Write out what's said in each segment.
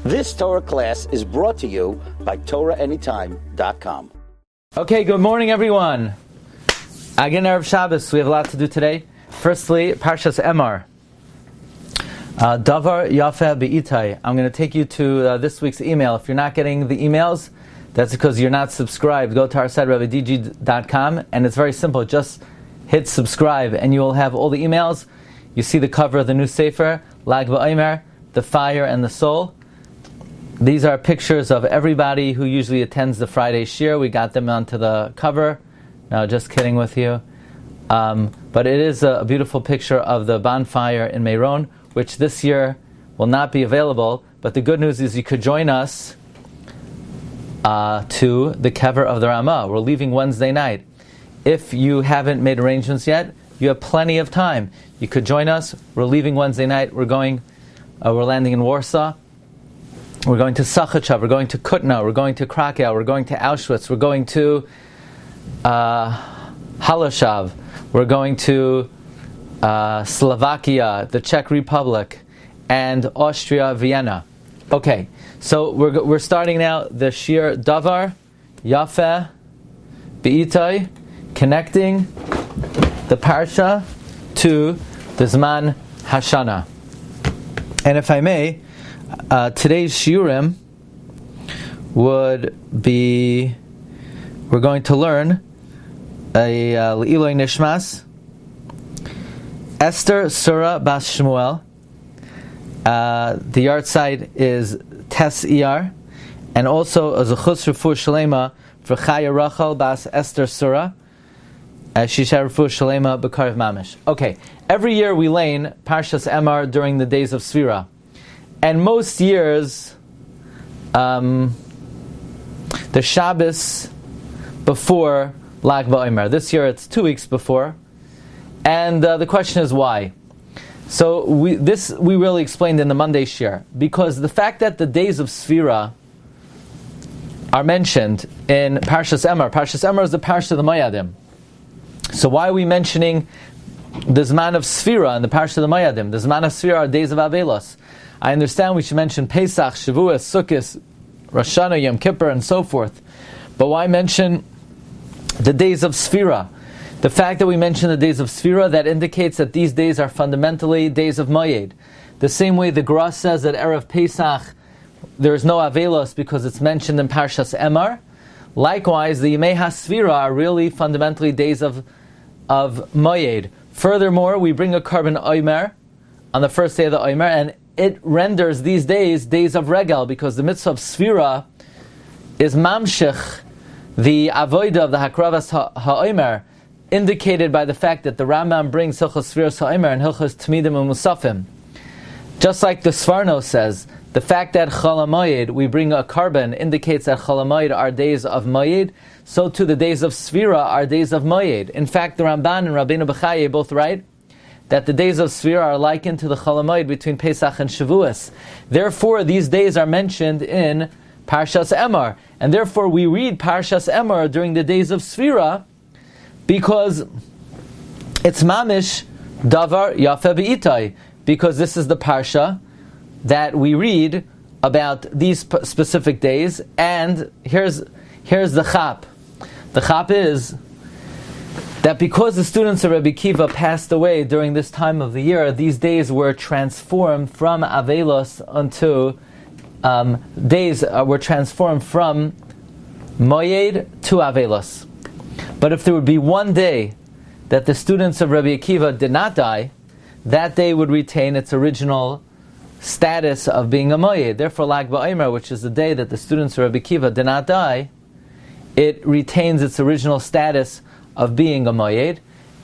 This Torah class is brought to you by TorahAnytime.com. Okay, good morning, everyone. Again, Erev Shabbos, we have a lot to do today. Firstly, Parshas Emor. Davar, Yafeh, Be'itai. I'm going to take you to this week's email. If you're not getting the emails, that's because you're not subscribed. Go to our site, rabbidg.com, and it's very simple. Just hit subscribe, and you will have all the emails. You see the cover of the new Sefer, Lag BaOmer, the fire and the soul. These are pictures of everybody who usually attends the Friday Shiur. We got them onto the cover. No, just kidding with you. But it is a beautiful picture of the bonfire in Meron, which this year will not be available. But the good news is you could join us to the kever of the Ramah. We're leaving Wednesday night. If you haven't made arrangements yet, you have plenty of time. You could join us. We're leaving Wednesday night. We're landing in Warsaw. We're going to Sachachav, we're going to Kutna, we're going to Krakow, we're going to Auschwitz, we're going to Haloshav, we're going to Slovakia, the Czech Republic, and Austria, Vienna. Okay, so we're starting now the Shiur Davar, Yafeh, Be'itai, connecting the Parsha to the Zman Hashana. And if I may, today's Shiurim would be, we're going to learn a Le'iloi Nishmas, Esther Surah Bas Shmuel. The yard site is Tes Iyar, and also a Zechus Refuah Shalema for Chaya Rachel Bas Esther Surah, Shisha Refuah Shalema B'Karev Mamish. Okay, every year we lane Parshas Emor during the days of Sfira. And most years, the Shabbos before Lag BaOmer. This year it's 2 weeks before. And the question is why? So we really explained in the Monday Shiur. Because the fact that the days of Sfira are mentioned in Parshas Emor. Parshas Emor is the Parsha of the Moyadim. So why are we mentioning the Zman of Sfira and the Parsha of the Moyadim? The Zman of Sfira are days of Avelos. I understand we should mention Pesach, Shavuos, Sukkot, Rosh Hashanah, Yom Kippur, and so forth. But why mention the days of Sfira? The fact that we mention the days of Sfira, that indicates that these days are fundamentally days of Moyed. The same way the Gemara says that Erev Pesach there is no Avelos because it's mentioned in Parshas Emor. Likewise, the Yemei HaSfira are really fundamentally days of Moyed. Furthermore, we bring a carbon Omer on the first day of the Omer, and it renders these days of Regel, because the mitzvah of Sfira is Mamshech, the Avodah of the Hakravas HaOmer, indicated by the fact that the Rambam brings Hilchos Sfiras HaOmer and Hilchos Tmidim u'Musafim. Just like the Sforno says, the fact that Chol HaMoyed, we bring a carbon, indicates that Chol HaMoyed are days of Moyed, so too the days of Sfira are days of Moyed. In fact, the Ramban and Rabbeinu Bechaye both write that the days of Sfira are likened to the Chol HaMoed between Pesach and Shavuos. Therefore, these days are mentioned in Parshas Emor. And therefore, we read Parshas Emor during the days of Sfira because it's Mamish Davar Yafeh Be'itai. Because this is the Parsha that we read about these specific days. And here's the Chap. The Chap is that because the students of Rabbi Kiva passed away during this time of the year, these days were transformed from Avelos unto days were transformed from Moyed to Avelos. But if there would be one day that the students of Rabbi Akiva did not die, that day would retain its original status of being a Moyed. Therefore, Lag BaOmer, which is the day that the students of Rabbi Akiva did not die, it retains its original status of being a Moyed,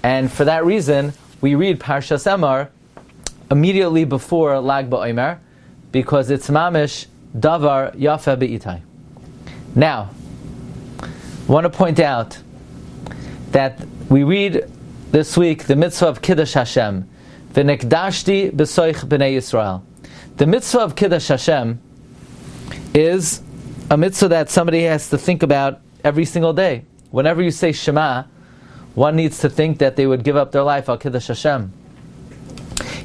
and for that reason we read Parshas Emor immediately before Lag BaOmer, because it's Mamish Davar Yafeh Be'itai. Now, I want to point out that we read this week the mitzvah of Kiddush Hashem, V'nekdashti b'soich b'nei Yisrael. The mitzvah of Kiddush Hashem is a mitzvah that somebody has to think about every single day. Whenever you say Shema, one needs to think that they would give up their life al Kiddush Hashem.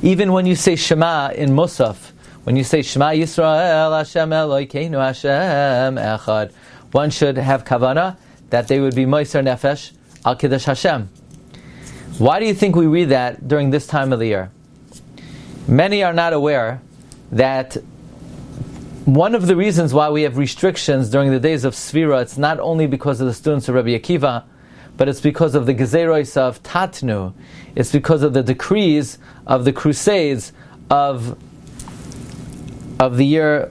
Even when you say Shema in Musaf, when you say Shema Yisrael Hashem Elokeinu Hashem Echad, one should have kavanah that they would be Moiser Nefesh Al Kiddush Hashem. Why do you think we read that during this time of the year? Many are not aware that one of the reasons why we have restrictions during the days of Sfira, it's not only because of the students of Rabbi Akiva, but it's because of the Gezeros of Tatnu. It's because of the decrees of the Crusades of the year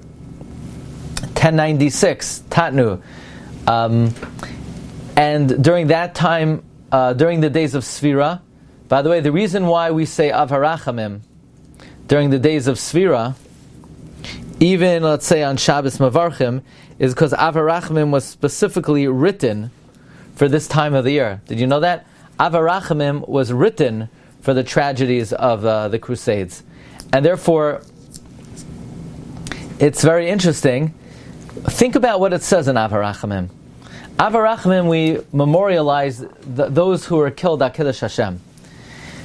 1096, Tatnu. And during that time, during the days of Sfira, by the way, the reason why we say Av HaRachamim during the days of Sfira, even let's say on Shabbos Mavarchim, is because Av HaRachamim was specifically written for this time of the year. Did you know that? Av HaRachamim was written for the tragedies of the Crusades. And therefore, it's very interesting. Think about what it says in Av HaRachamim. Av HaRachamim, we memorialize those who were killed at Kiddush Hashem.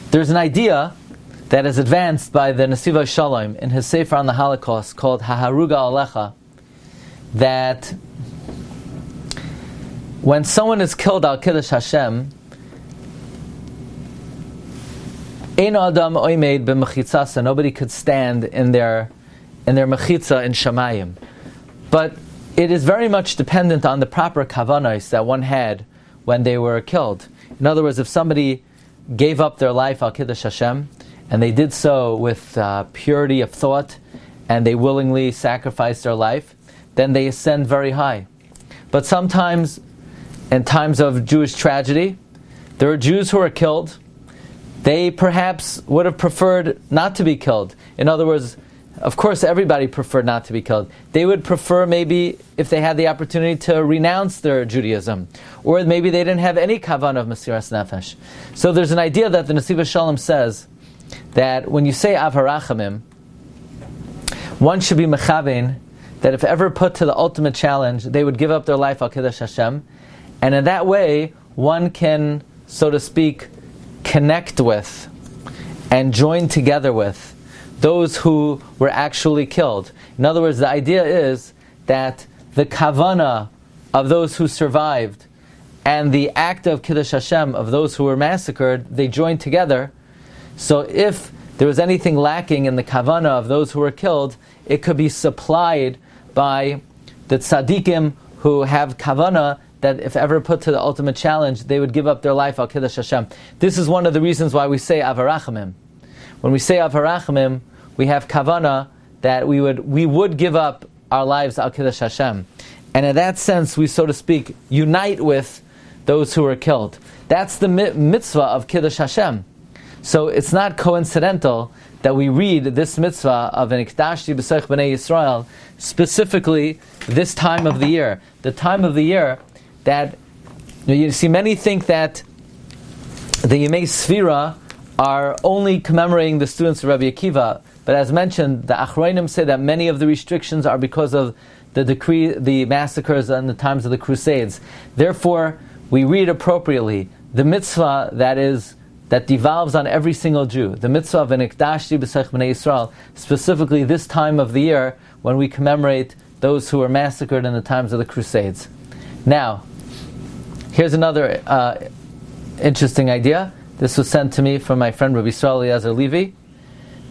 There's an idea that is advanced by the Nesiva Shalom in his Sefer on the Holocaust called Haharuga Alecha, that when someone is killed al Kiddush Hashem, Ein Adam Oimed b'mechitzasa, nobody could stand in their mechitza in Shamayim. But it is very much dependent on the proper kavanos that one had when they were killed. In other words, if somebody gave up their life al Kiddush Hashem, and they did so with purity of thought, and they willingly sacrificed their life, then they ascend very high. But sometimes, in times of Jewish tragedy, there are Jews who are killed. They perhaps would have preferred not to be killed. In other words, of course everybody preferred not to be killed. They would prefer maybe, if they had the opportunity, to renounce their Judaism. Or maybe they didn't have any kavan of Mesiras Nefesh. So there's an idea that the Nesiva Shalom says that when you say Av HaRachamim, one should be mechavein, that if ever put to the ultimate challenge, they would give up their life al Kiddush Hashem. And in that way, one can, so to speak, connect with and join together with those who were actually killed. In other words, the idea is that the kavana of those who survived and the act of Kiddush Hashem of those who were massacred, they joined together. So if there was anything lacking in the kavana of those who were killed, it could be supplied by the tzaddikim who have kavana, that if ever put to the ultimate challenge, they would give up their life al Kiddush Hashem. This is one of the reasons why we say Av HaRachamim. When we say Av HaRachamim, we have kavana that we would give up our lives al Kiddush Hashem. And in that sense, we, so to speak, unite with those who were killed. That's the mitzvah of Kiddush Hashem. So it's not coincidental that we read this mitzvah of an Ikdashti B'Seich B'nai Yisrael specifically this time of the year. The time of the year that, you see, many think that the Yemei Sfira are only commemorating the students of Rabbi Akiva, but as mentioned, the Achronim say that many of the restrictions are because of the decree, the massacres in the times of the Crusades. Therefore, we read appropriately the mitzvah that devolves on every single Jew, the mitzvah of an Ikdashti B'Seich B'nai Yisrael, specifically this time of the year when we commemorate those who were massacred in the times of the Crusades. Now, here's another interesting idea. This was sent to me from my friend Rabbi Yisrael Eliezer Levi,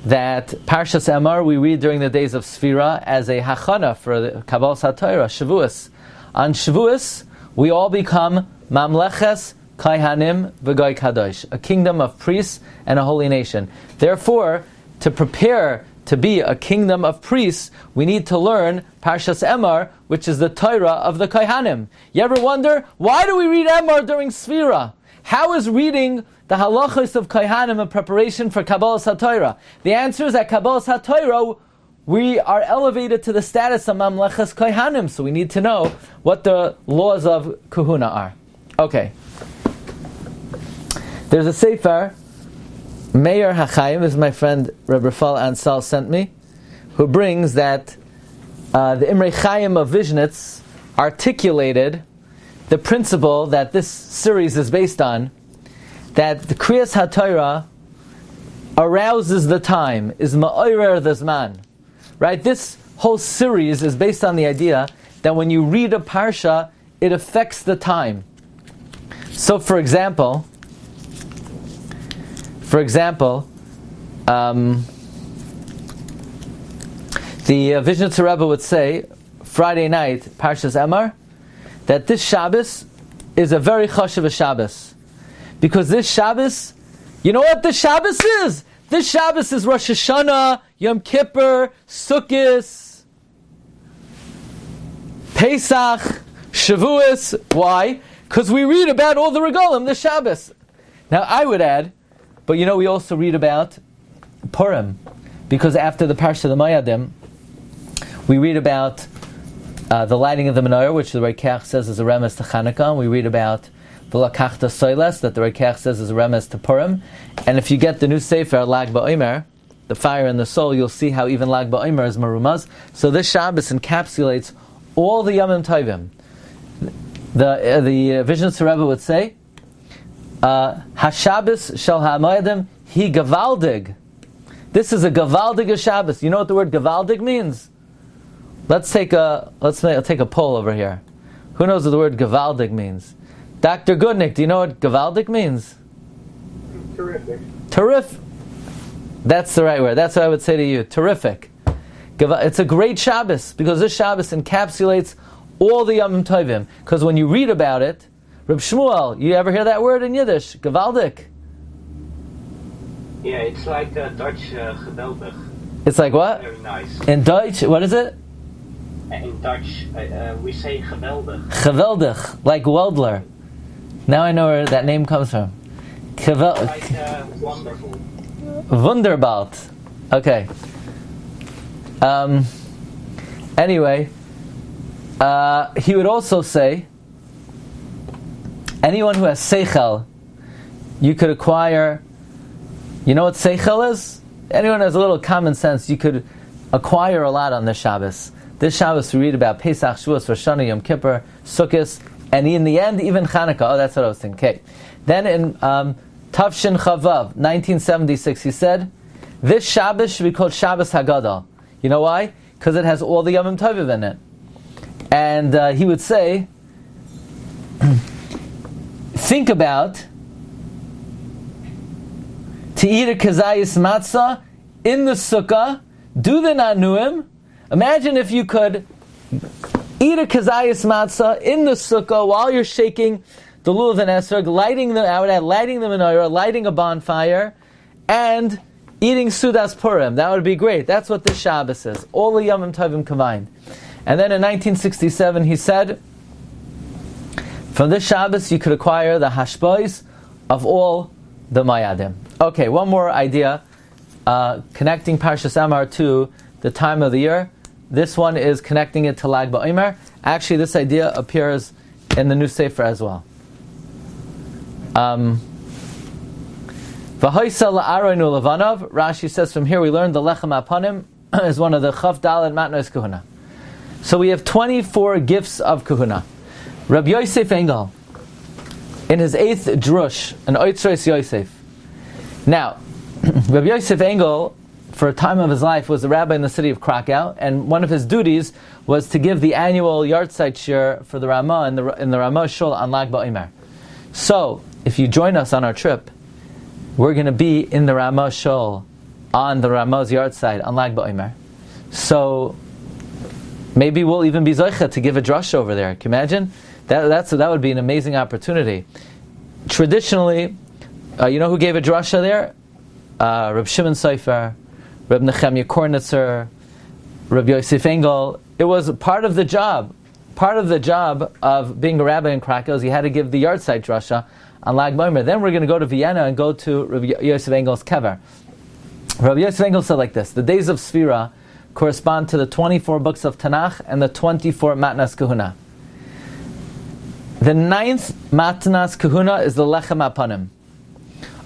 that Parshas Emor we read during the days of Sfira as a hachana for the Kabbalas HaTorah, Shavuos. On Shavuos, we all become Mamleches Kaihanim v'Goy Kadosh, a kingdom of priests and a holy nation. Therefore, to prepare to be a kingdom of priests, we need to learn Parshas Emor, which is the Torah of the Kaihanim. You ever wonder, why do we read Emor during Sfira? How is reading the halachos of Kaihanim a preparation for Kabbalas HaTorah? The answer is that Kabbalas HaTorah, we are elevated to the status of Mamleches Kaihanim, so we need to know what the laws of Kahuna are. Okay. There's a sefer, Meir HaChaim, this is my friend Rabbi Rafal Ansal sent me, who brings that the Imrei Chaim of Vishnitz articulated the principle that this series is based on, that the Kriyas HaTorah arouses the time, is ma'orer the Zman. right? This whole series is based on the idea that when you read a Parsha, it affects the time. So, for example, the Vizhnitzer Rebbe would say, Friday night, Parshas Emor, that this Shabbos is a very chashuv Shabbos. Because this Shabbos, you know what this Shabbos is? This Shabbos is Rosh Hashana, Yom Kippur, Sukkot, Pesach, Shavuos. Why? Because we read about all the regalim this Shabbos. Now I would add, but we also read about Purim. Because after the Parsha of the Moadim, we read about the lighting of the menorah, which the Reikach says is a remez to Chanukah. And we read about the Lakachta Soiles, that the Reikach says is a remez to Purim. And if you get the new Sefer, Lag BaOmer, the fire in the soul, you'll see how even Lag BaOmer is marumaz. So this Shabbos encapsulates all the Yomim Tovim. The Vizhnitzer Rebbe would say, HaShabbos Shel HaMoadim Hi Gavaldig. This is a Gavaldig Shabbos. You know what the word Gavaldig means? Let's take a poll over here. Who knows what the word Gavaldig means? Dr. Goodnick, do you know what Gavaldig means? Terrific. That's the right word. That's what I would say to you. Terrific. It's a great Shabbos because this Shabbos encapsulates all the Yomim Tovim. Because when you read about it, Reb Shmuel, you ever hear that word in Yiddish? Gavaldik. Yeah, it's like Dutch geweldig. It's like what? Very nice. In Dutch, what is it? In Dutch, we say geweldig. Geweldig, like Weldler. Now I know where that name comes from. Like wonderful. Wunderbart. Okay. Anyway, he would also say, anyone who has seichel, you could acquire. You know what seichel is? Anyone who has a little common sense, you could acquire a lot on this Shabbos. This Shabbos we read about Pesach, Shavuos, Rosh Hashanah, Yom Kippur, Sukkot, and in the end, even Chanukah. Oh, that's what I was thinking. Okay. Then in Tavshin Chavav, 1976, he said, this Shabbos should be called Shabbos Hagadol. You know why? Because it has all the Yomim Tovim in it. And he would say, think about to eat a kazayis matzah in the sukkah, do the nanuim. Imagine if you could eat a kazayis matzah in the sukkah while you're shaking the lulav and esrog, lighting the menorah, lighting a bonfire, and eating Sudas Purim. That would be great. That's what this Shabbos is. All the Yomim Tovim combined. And then in 1967 he said, from this Shabbos you could acquire the hashbois of all the Mayadim. Okay, one more idea, connecting Parshas Emor to the time of the year. This one is connecting it to Lag BaOmer. Actually, this idea appears in the new Sefer as well. Rashi says from here we learned the Lechem Apanim is one of the Chav Daled Matnos Kahuna. So we have 24 gifts of Kahuna. Rabbi Yosef Engel, in his 8th Drush, an Oitzros Yosef. Now, Rabbi Yosef Engel, for a time of his life, was a rabbi in the city of Krakow, and one of his duties was to give the annual yahrzeit shiur for the Ramah in the Ramah Shul on Lag BaOmer. So, if you join us on our trip, we're going to be in the Ramah Shul on the Ramah's yahrzeit on Lag BaOmer. So, maybe we'll even be zoicha to give a drush over there. Can you imagine? That would be an amazing opportunity. Traditionally, you know who gave a drasha there? Reb Shimon Sofer, Reb Nechemya Kornitzer, Reb Yosef Engel. It was part of the job. Part of the job of being a rabbi in Krakow is you had to give the yahrzeit drasha on Lag BaOmer. Then we're going to go to Vienna and go to Reb Yosef Engel's kever. Reb Yosef Engel said like this: the days of Sfira correspond to the 24 books of Tanakh and the 24 Matnas Kahuna. The 9th Matnas Kahuna is the Lechem Apanim.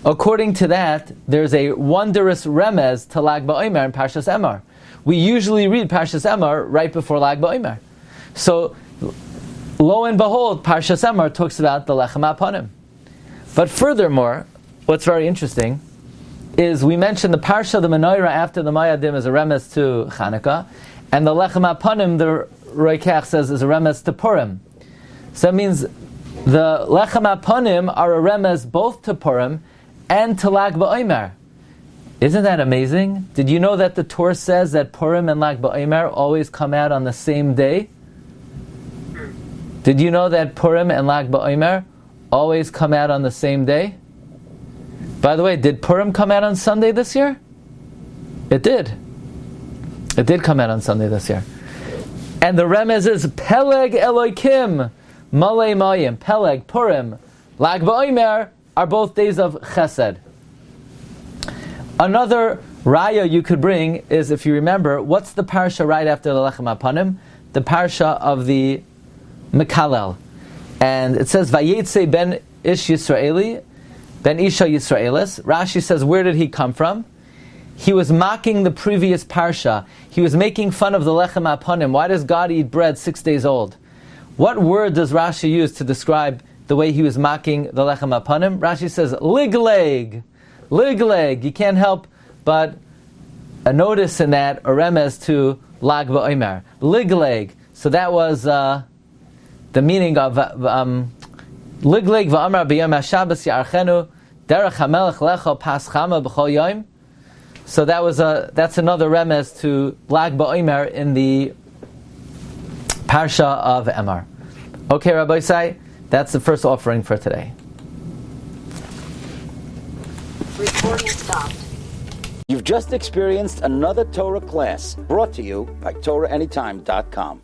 According to that, there's a wondrous remez to Lag BaOmer in Parshas Emor. We usually read Parshas Emor right before Lag BaOmer. So, lo and behold, Parshas Emor talks about the Lechem Apanim. But furthermore, what's very interesting is we mentioned the Parsha, the menorah after the Mayadim is a remez to Chanukah, and the Lechem HaPanim, the Roikach says, is a remez to Purim. So that means the Lechem HaPanim are a remez both to Purim and to Lag BaOmer. Isn't that amazing? Did you know that the Torah says that Purim and Lag BaOmer always come out on the same day? Did you know that Purim and Lag BaOmer always come out on the same day? By the way, did Purim come out on Sunday this year? It did. It did come out on Sunday this year. And the remez is Peleg Elokim, Malay Mayim. Peleg, Purim, Lag BaOmer are both days of Chesed. Another raya you could bring is, if you remember, what's the parsha right after the Lechem HaPanim? The parsha of the Mekalel. And it says, Vayetze ben Ish Yisraeli, ben Isha Yisraelis. Rashi says, where did he come from? He was mocking the previous parsha. He was making fun of the Lechem HaPanim. Why does God eat bread 6 days old? What word does Rashi use to describe the way he was mocking the Lechem HaPanim? Rashi says, ligleg. Ligleg. You can't help but a notice in that, a remez to Lag BaOmer. Ligleg. So that was the meaning of Ligleg v'amar b'yom HaShabbos ya'archenu derech HaMelech lecho pas chama b'chol yom. So that's another remez to Lag BaOmer in the Parsha of Emor. Okay, Rabbi Say, that's the first offering for today. Recording stopped. You've just experienced another Torah class brought to you by TorahAnytime.com.